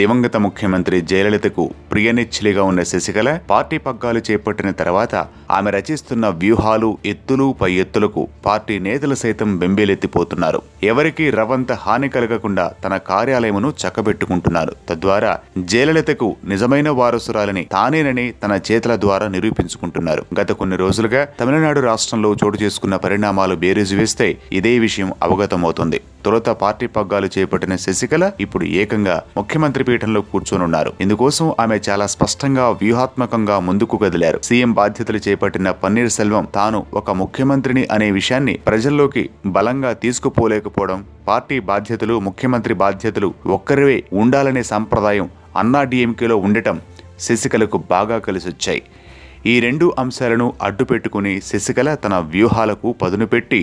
దివంగత ముఖ్యమంత్రి జయలలితకు ప్రియనిచ్చిలిగా ఉన్న శశికళ పార్టీ పగ్గాలు చేపట్టిన తర్వాత ఆమె రచిస్తున్న వ్యూహాలు ఎత్తులు పై ఎత్తులకు పార్టీ నేతలు సైతం బెంబేలెత్తిపోతున్నారు. ఎవరికీ రవంత హాని కలగకుండా తన కార్యాలయమును చక్కబెట్టుకుంటున్నారు. తద్వారా జయలలితకు నిజమైన వారసురాలని తానేనని తన చేతుల ద్వారా నిరూపించుకుంటున్నారు. గత కొన్ని రోజులుగా తమిళనాడు రాష్ట్రంలో చోటు చేసుకున్న పరిణామాలు బేరీజు వేస్తే ఇదే విషయం అవగతమవుతుంది. తొలుత పార్టీ పగ్గాలు చేపట్టిన శశికళ ఇప్పుడు ఏకంగా ముఖ్యమంత్రి పీఠంలో కూర్చొనున్నారు. ఇందుకోసం ఆమె చాలా స్పష్టంగా వ్యూహాత్మకంగా ముందుకు కదిలారు. సీఎం బాధ్యతలు చేపట్టిన పన్నీర్ సెల్వం తాను ఒక ముఖ్యమంత్రిని అనే విషయాన్ని ప్రజల్లోకి బలంగా తీసుకుపోలేకపోవడం, పార్టీ బాధ్యతలు ముఖ్యమంత్రి బాధ్యతలు ఒక్కరివే ఉండాలనే సంప్రదాయం అన్నాడీఎంకేలో ఉండటం శశికళకు బాగా కలిసొచ్చాయి. ఈ రెండు అంశాలను అడ్డుపెట్టుకుని శశికళ తన వ్యూహాలకు పదును పెట్టి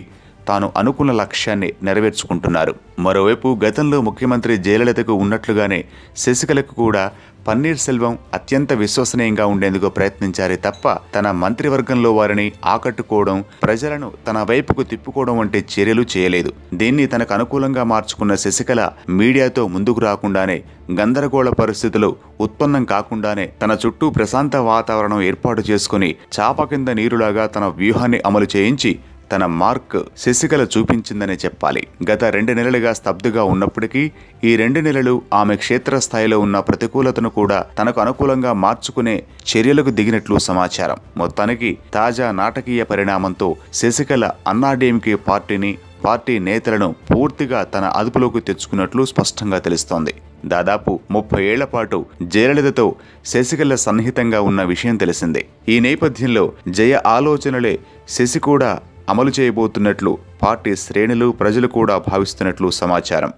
తాను అనుకున్న లక్ష్యాన్ని నెరవేర్చుకుంటున్నారు. మరోవైపు గతంలో ముఖ్యమంత్రి జయలలితకు ఉన్నట్లుగానే శశికళకు కూడా పన్నీర్ సెల్వం అత్యంత విశ్వసనీయంగా ఉండేందుకు ప్రయత్నించారే తప్ప తన మంత్రివర్గంలో వారిని ఆకట్టుకోవడం, ప్రజలను తన వైపుకు తిప్పుకోవడం వంటి చర్యలు చేయలేదు. దీన్ని తనకు అనుకూలంగా మార్చుకున్న శశికళ మీడియాతో ముందుకు రాకుండానే, గందరగోళ పరిస్థితులు ఉత్పన్నం కాకుండానే తన చుట్టూ ప్రశాంత వాతావరణం ఏర్పాటు చేసుకుని చాప కింద నీరులాగా తన వ్యూహాన్ని అమలు చేయించి తన మార్క్ శశికళ చూపించిందనే చెప్పాలి. గత 2 నెలలుగా స్తబ్దుగా ఉన్నప్పటికీ ఈ 2 నెలలు ఆమె క్షేత్రస్థాయిలో ఉన్న ప్రతికూలతను కూడా తనకు అనుకూలంగా మార్చుకునే చర్యలకు దిగినట్లు సమాచారం. మొత్తానికి తాజా నాటకీయ పరిణామంతో శశికళ అన్నాడీఎంకే పార్టీ నేతలను పూర్తిగా తన అదుపులోకి తెచ్చుకున్నట్లు స్పష్టంగా తెలుస్తోంది. దాదాపు 30 ఏళ్ల పాటు జయలలితతో శశికళ సన్నిహితంగా ఉన్న విషయం తెలిసిందే. ఈ నేపథ్యంలో జయ ఆలోచనలే శశి కూడా అమలు చేయబోతున్నట్లు పార్టీ శ్రేణులు, ప్రజలు కూడా భావిస్తున్నట్లు సమాచారం.